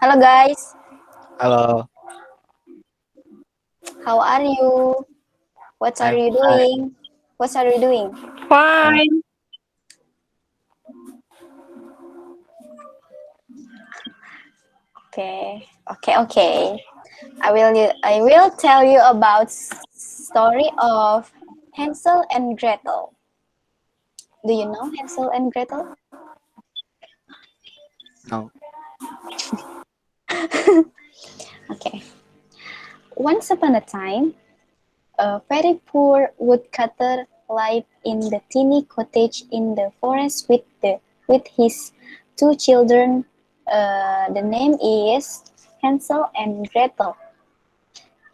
Hello guys, Halo, how are you? What are I'm you fine. doing? What are you doing? Uh, Fine. Okay. I will tell you about story of Hansel and Gretel. Do you know Hansel and Gretel? no. Okay. Once upon a time, a very poor woodcutter lived in the tiny cottage in the forest with his two children. The name is Hansel and Gretel.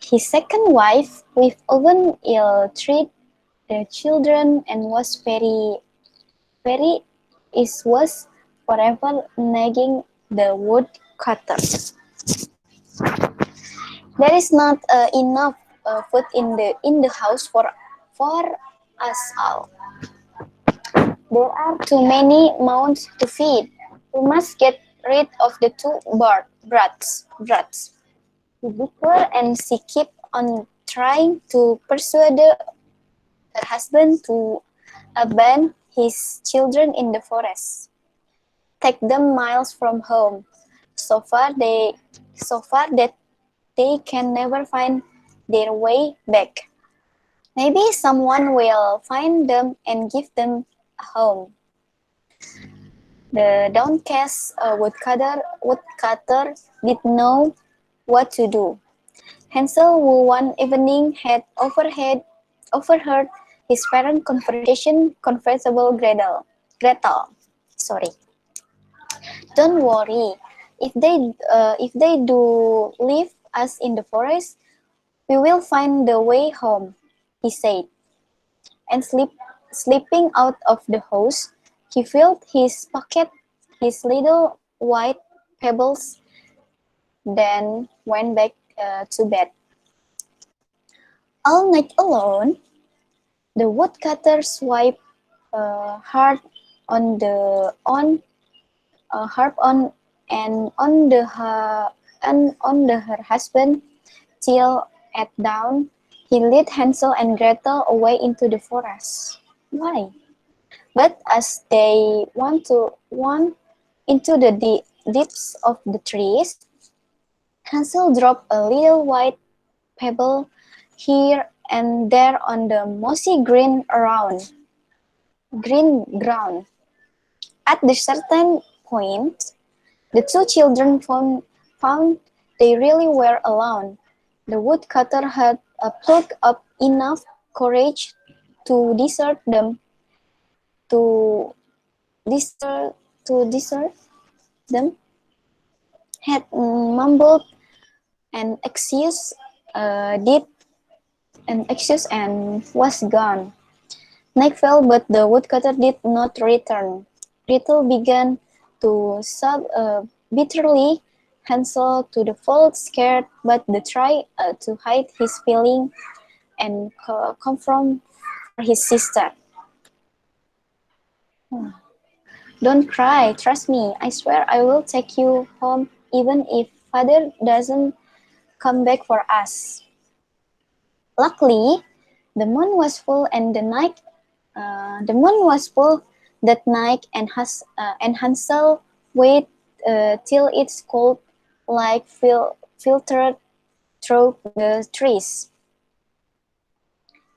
His second wife with often ill-treated the children and very was forever nagging the woodcutter. There is not enough food in the house for us all. There are too many mouths to feed. We must get rid of the two brats. He bickered and she kept on trying to persuade her husband to abandon his children in the forest, take them miles from home, so far they so far that they can never find their way back. Maybe someone will find them and give them a home. The downcast woodcutter did know what to do. Hansel, who one evening had overheard his parents' conversation, confessable Gretel. Sorry. Don't worry. If they do leave us in the forest, we will find the way home, he said. And slipping out of the house, he filled his pocket his little white pebbles, then went back to bed. All night alone, the woodcutter's wife harped on the on harp on and on her husband till at dawn he led Hansel and Gretel away into the forest. Why? But as they went into the deeps of the trees, Hansel dropped a little white pebble here and there on the mossy green ground. At the certain point, the two children found they really were alone. The woodcutter had plucked up enough courage to to desert, desert them, had mumbled an excuse, did an excuse, and was gone. Night fell, but the woodcutter did not return. Gretel began to sob bitterly. Hansel to the full scared, but the try to hide his feeling and confront for his sister. Don't cry, trust me. I swear I will take you home even if father doesn't come back for us. Luckily, the moon was full and the moon was full that night, and Hansel waited till its cold light filtered through the trees.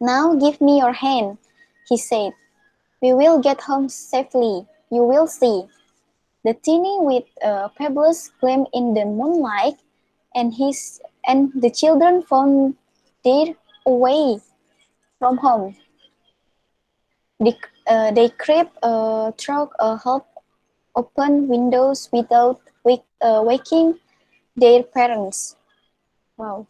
Now give me your hand, he said. We will get home safely. You will see. The tiny with pebbles gleamed in the moonlight, and the children found their way from home. They crept through half-open windows without waking their parents. Wow.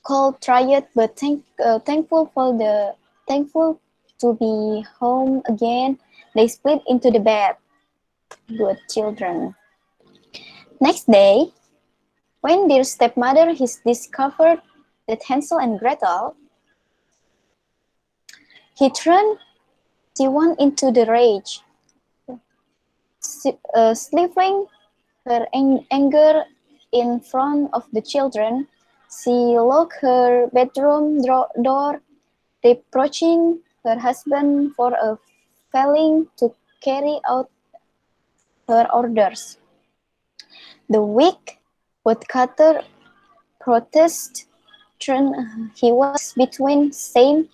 Cold, tired, but thankful to be home again. They split into the bed. Good children. Next day, when their stepmother has discovered that Hansel and Gretel, he turned she went into the rage, sniffling her anger in front of the children, she locked her bedroom door, reproaching her husband for failing to carry out her orders. The weak woodcutter protested he was between shame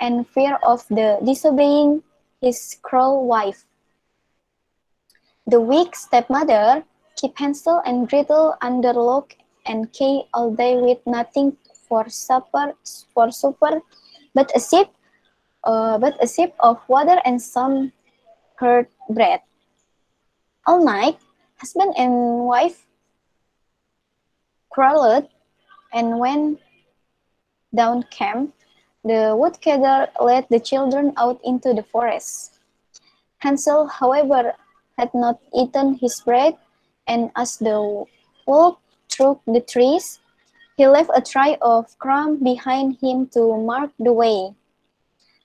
and fear of the disobeying his cruel wife. The weak stepmother kept Hansel and Gretel under lock and key all day with nothing for supper, but a sip of water and some hard bread. All night, husband and wife quarreled, and when dawn came, the woodcutter led the children out into the forest. Hansel, however, had not eaten his bread, and as the wolf through the trees, he left a trail of crumbs behind him to mark the way.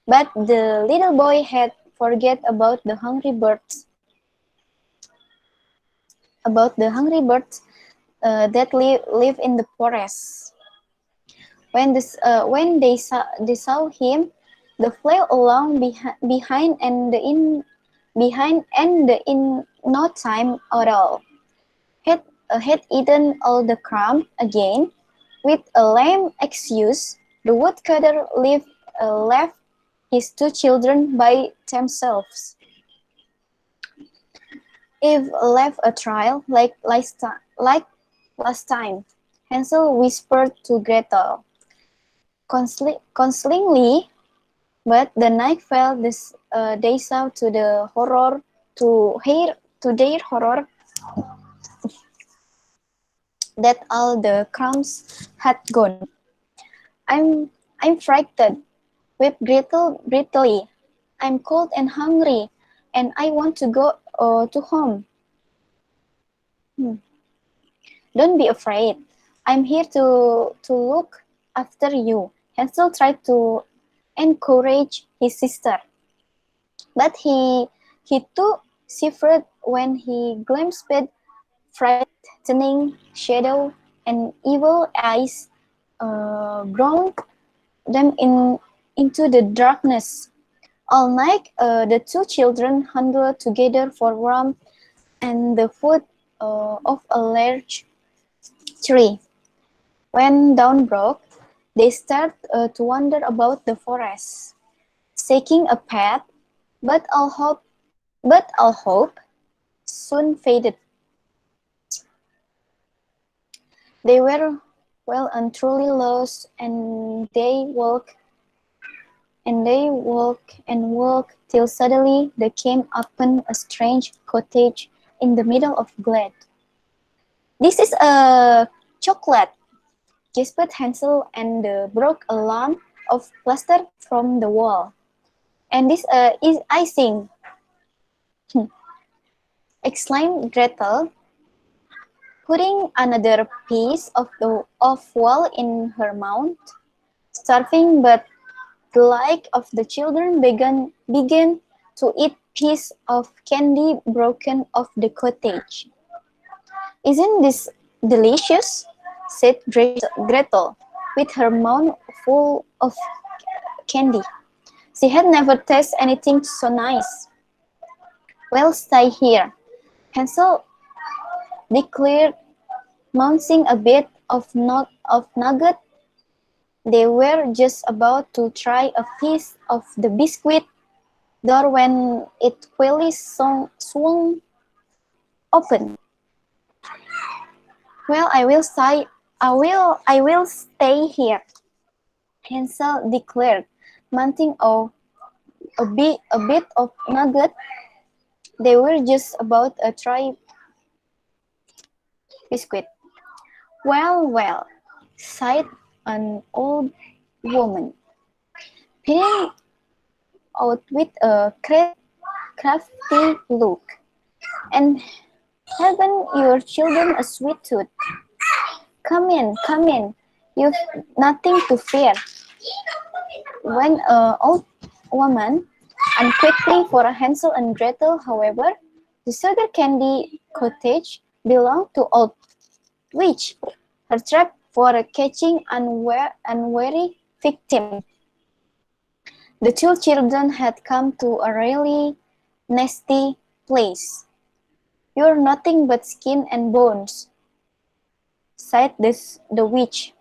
But the little boy had forget about the hungry birds that live in the forest. When they saw him, they flew along behind in no time at all. Had eaten all the crumb again. With a lame excuse, the woodcutter left his two children by themselves. If left a trial like last time, Hansel whispered to Gretel consolingly, but the night fell. They saw to their horror that all the crumbs had gone. I'm frightened, wept Gretel bitterly. I'm cold and hungry, and I want to go to home. Don't be afraid. I'm here to look after you. Hansel tried to encourage his sister, but he too shivered when he glimpsed frightening shadow and evil eyes ground them into the darkness. All night, the two children huddled together for warmth and the foot of a large tree. When dawn broke, they started to wander about the forest, seeking a path, but all hope soon faded. They were well and truly lost, and they walked till suddenly they came upon a strange cottage in the middle of glade. "This is a chocolate," gasped Hansel, and broke a lump of plaster from the wall. "And this is icing," exclaimed Gretel, putting another piece of wall in her mouth. Starving, but the like of the children began to eat piece of candy broken off the cottage. "Isn't this delicious?" said Gretel, with her mouth full of candy. She had never tasted anything so nice. "Well, stay here," Hansel declared, munching a bit of nugget. They were just about to try a piece of the biscuit door when it quickly swung open. "Well, I will stay here," Hansel declared, munching a bit of nugget. They were just about to try biscuit. Well, sighed an old woman, peering out with a crafty look. "And haven't your children a sweet tooth? Come in, you've nothing to fear." When an old woman, and quickly for Hansel and Gretel, however, The sugar candy cottage belonged to old witch, her trap for catching unwary victim. The two children had come to a really nasty place. "You're nothing but skin and bones," sighed the witch,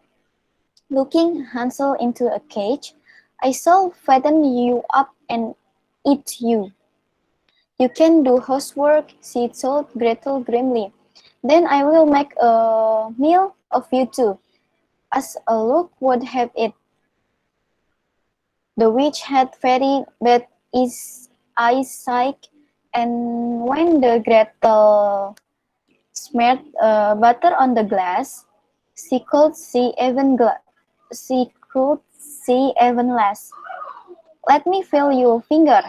looking Hansel into a cage. "I shall fatten you up and eat you." "You can do housework," she told Gretel grimly. "Then I will make a meal of you too." As luck would have it, the witch had very bad eyesight, and when the Gretel smeared butter on the glass, she could see even less. "Let me feel your finger,"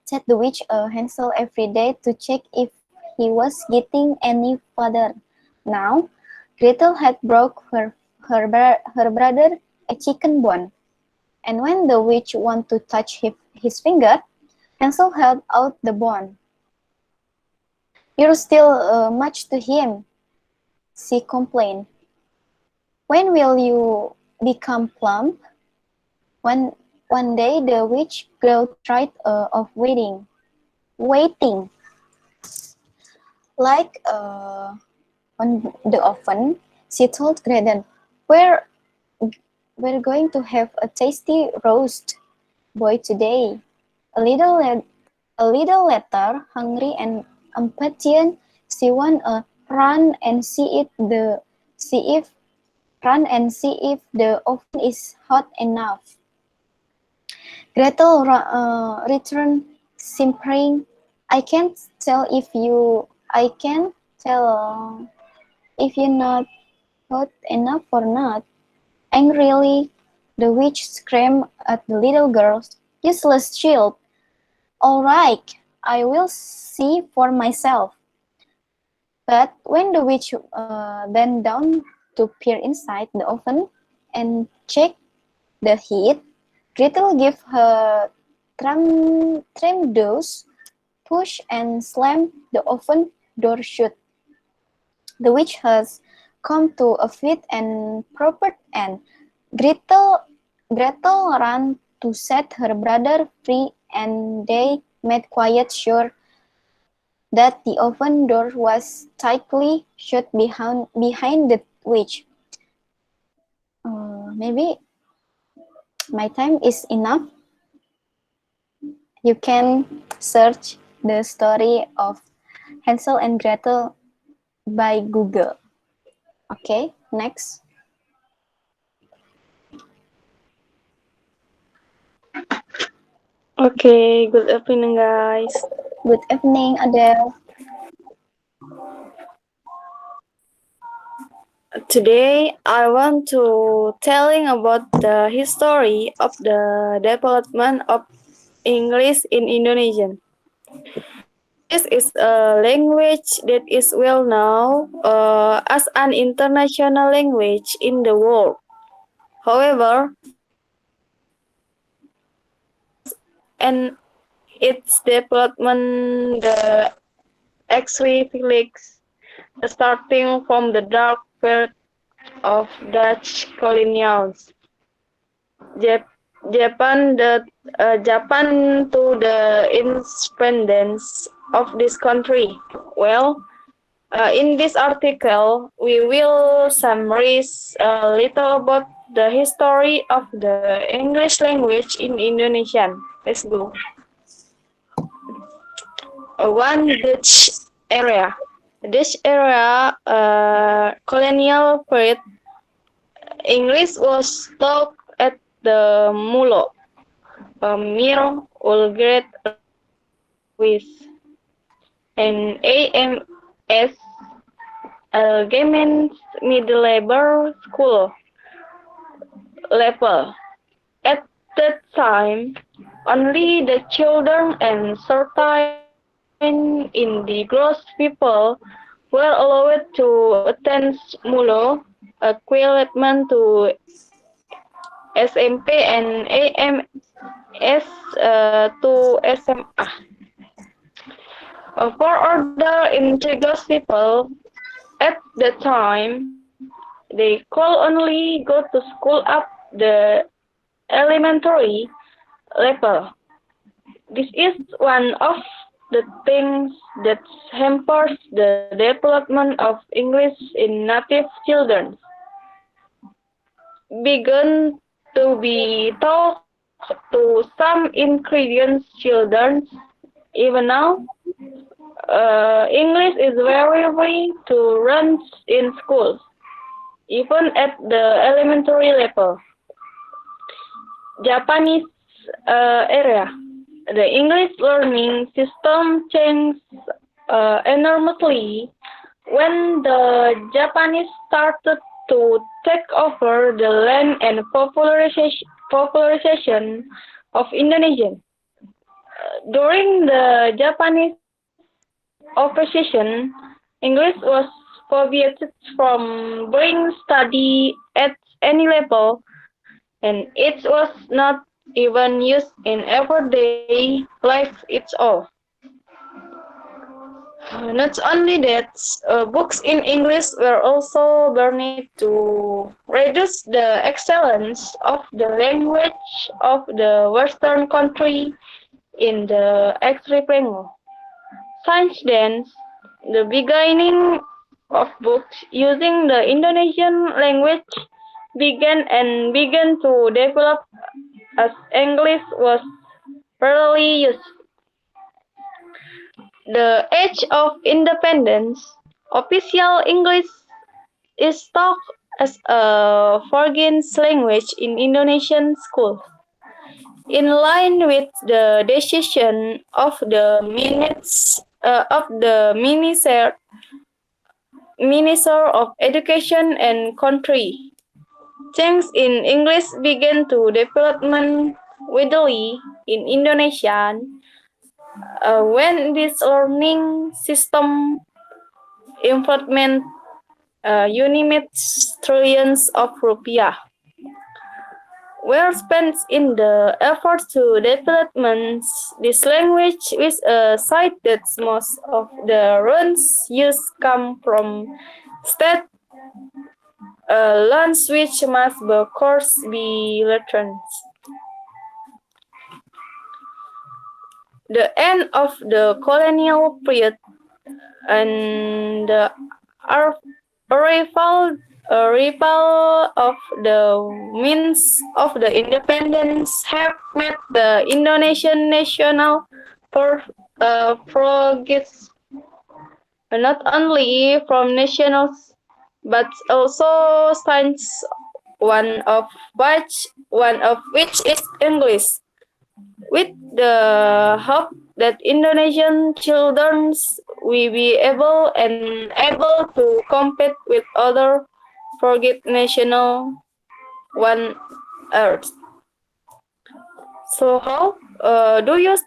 said the witch Hansel every day to check if he was getting any farther. Now, Gretel had broke her brother a chicken bone, and when the witch wanted to touch his finger, Hansel held out the bone. "You're still much to him," she complained. "When will you become plump?" One day the witch grew tired of waiting, like on the oven. She told Gretel, "We're we're going to have a tasty roast boy today." A little later, hungry and impatient, she went run and see if the oven is hot enough. Gretel returned, simpering, I can't tell if you're not hot enough or not." Angrily, the witch screamed at the little girl, "Useless child! All right, I will see for myself." But when the witch bent down to peer inside the oven and check the heat, Gretel gave her tremendous push and slammed the oven door shut. The witch has come to a fit and proper end. Gretel ran to set her brother free, and they made quite sure that the oven door was tightly shut behind the witch. Maybe my time is enough. You can search the story of Hansel and Gretel by Google. Okay, next. Okay, good evening, guys. Good evening, Adele. Today, I want to telling about the history of the development of English in Indonesian. English is a language that is well known as an international language in the world. However, and its development the actually feels starting from the dark period of Dutch colonials. Jap- Japan to the independence of this country. Well, in this article, we will summarize a little about the history of the English language in Indonesian. Let's go. One Dutch area. Dutch era colonial period. English was taught at the Mulo, a mere grade with an AMS Algemeen mid-level school level. At that time, only the children and certain in the gross people were allowed to attend Mulo, equivalent to SMP and AMS to SMA. For other indigenous people at the time, they could only go to school up the elementary level. This is one of the things that hampers the development of English in native children. Begun to be taught to some ingredients children. Even now, English is very free to run in schools, even at the elementary level. Japanese area. The English learning system changed enormously when the Japanese started to take over the land and popularization of Indonesia. During the Japanese occupation, English was forbidden from being studied at any level, and it was not even used in everyday life at all. Not only that, books in English were also burned to reduce the excellence of the language of the Western country in the extreme. Since then, the beginning of books using the Indonesian language began to develop as English was rarely used. The age of independence, official English is taught as a foreign language in Indonesian schools. In line with the decision of the minutes of the Minister of Education and Country, things in English began to development widely in Indonesia when this learning system implement unit trillions of rupiah were spent in the effort to development this language with a side that most of the runs used come from state lands which must of course be learned. The end of the colonial period and the arrival of the means of the independence have made the Indonesian national progress not only from nationals but also science, one of which is English, with the hope that Indonesian children will be able to compete with other forget national one earth. So how do you see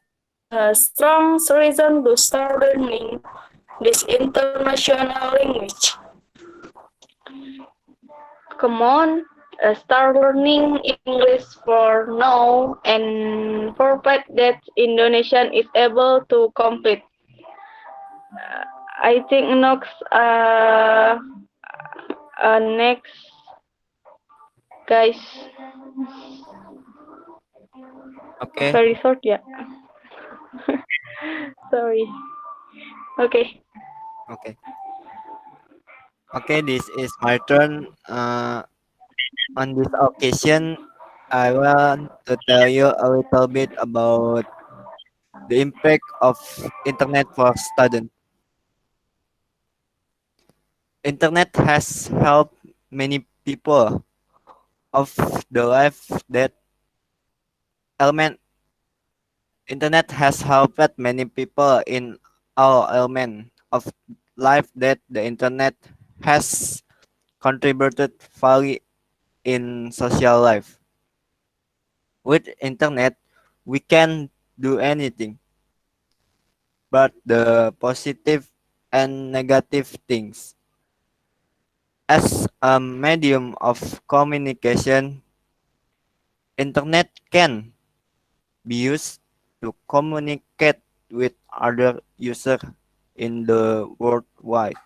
a strong reason to start learning this international language? Come on, start learning English for now and for fact that Indonesian is able to compete. I think next guys Okay, very short yeah. Sorry. Okay. okay, okay. This is my turn. On this occasion, I want to tell you a little bit about the impact of internet for students. Internet has helped many people of the life that element. Internet has helped many people in all element of life that the internet has contributed value in social life. With internet, we can do anything, but the positive and negative things. As a medium of communication, internet can be used to communicate with other users in the worldwide.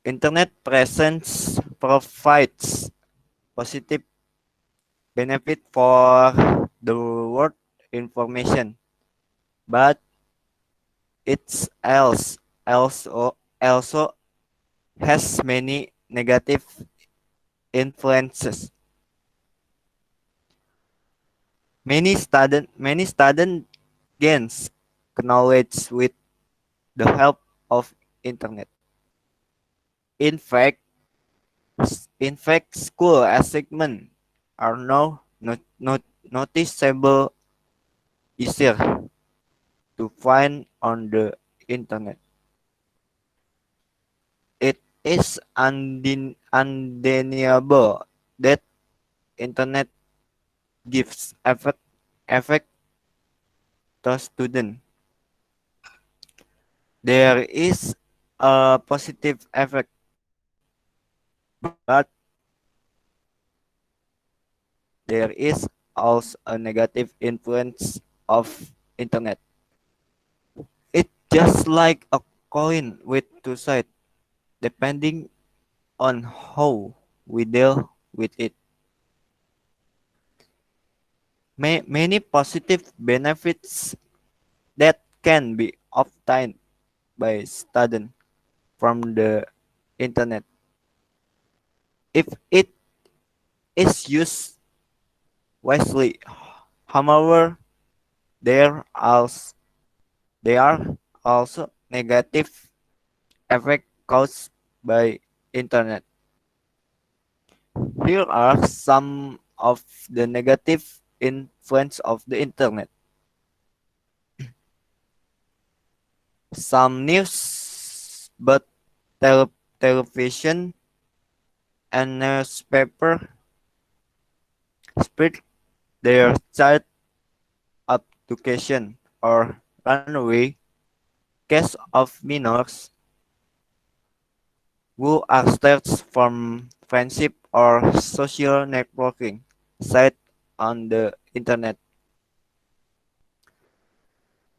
Internet presence provides positive benefit for the world information, but it's also has many negative influences. Many student gains knowledge with the help of internet. In fact, school assignments are now noticeable easier to find on the internet. It is undeniable that internet gives effect to student. There is a positive effect, but there is also a negative influence of internet. It's just like a coin with two sides, depending on how we deal with it. Many positive benefits that can be obtained by students from the internet if it is used wisely. However, there also there are also negative effects caused by internet. Here are some of the negative influence of the internet. Some news, but television and newspaper spread their child abduction or runaway case of minors who are starts from friendship or social networking site on the internet.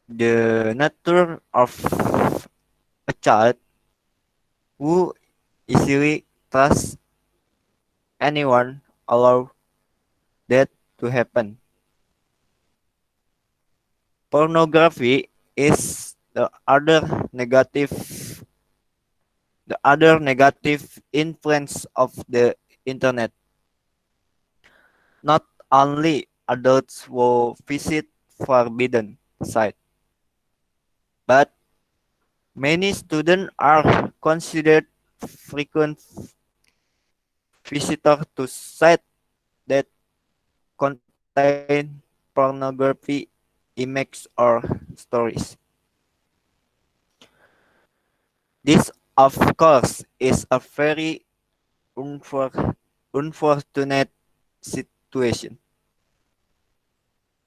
The nature of a child who easily trusts anyone allow that to happen. Pornography is the other negative influence of the internet. Not only adults will visit forbidden sites, but many students are considered frequent visitors to sites that contain pornography images or stories. This, of course, is a very unfortunate situation.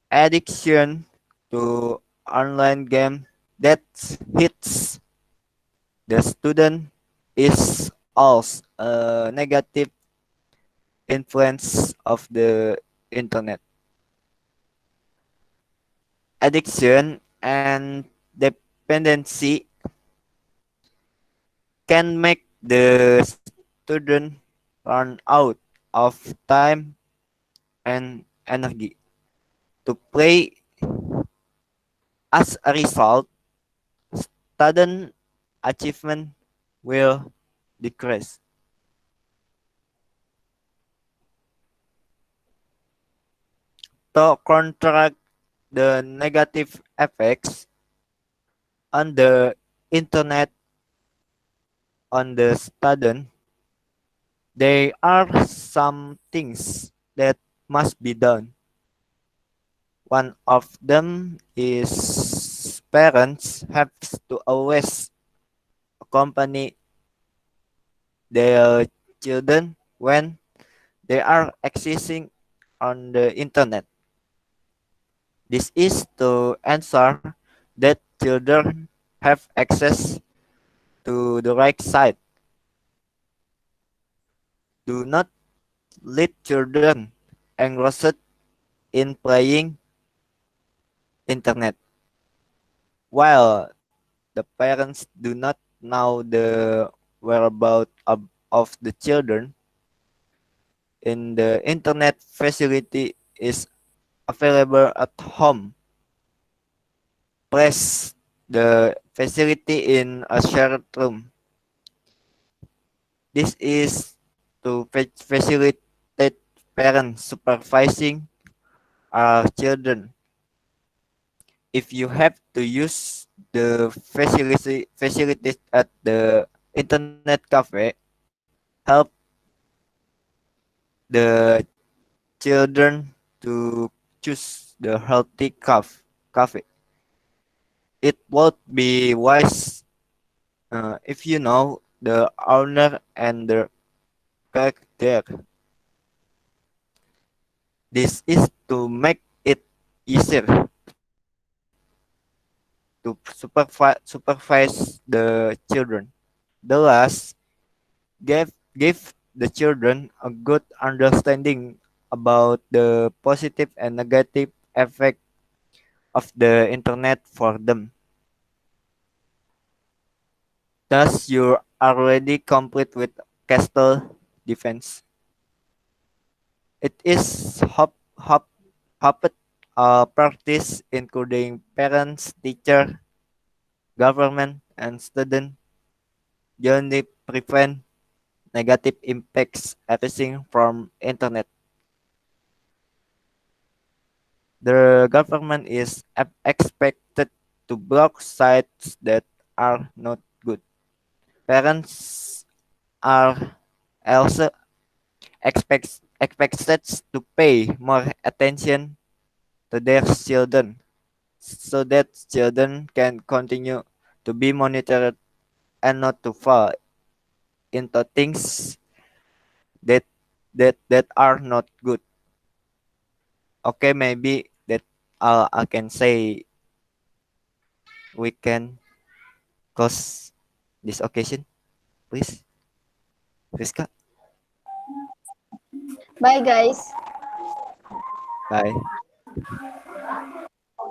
Addiction to online game that hits the student is also a negative influence of the internet. Addiction and dependency can make the student run out of time and energy to play. As a result, student achievement will decrease. To counteract the negative effects on the internet on the student, there are some things that must be done. One of them is parents have to always accompany their children when they are accessing on the internet. This is to ensure that children have access to the right site. Do not let children engrossed in playing internet. while the parents do not know the whereabouts of the children, in the internet facility is available at home. Place the facility in a shared room. This is to facilitate parents supervising our children. If you have to use the facilities at the internet cafe, help the children to choose the healthy cafe. It would be wise if you know the owner and the character. This is to make it easier to supervise the children. The last give the children a good understanding about the positive and negative effect of the internet for them. Thus, you're already complete with castle defense. It is hop practice including parents, teacher, government, and student generally prevent negative impacts arising from internet. The government is expected to block sites that are not good. Parents are also expected to pay more attention to their children so that children can continue to be monitored and not to fall into things that that are not good. Okay, maybe that I can say we can close this occasion, please, Riska. Bye, guys. Bye.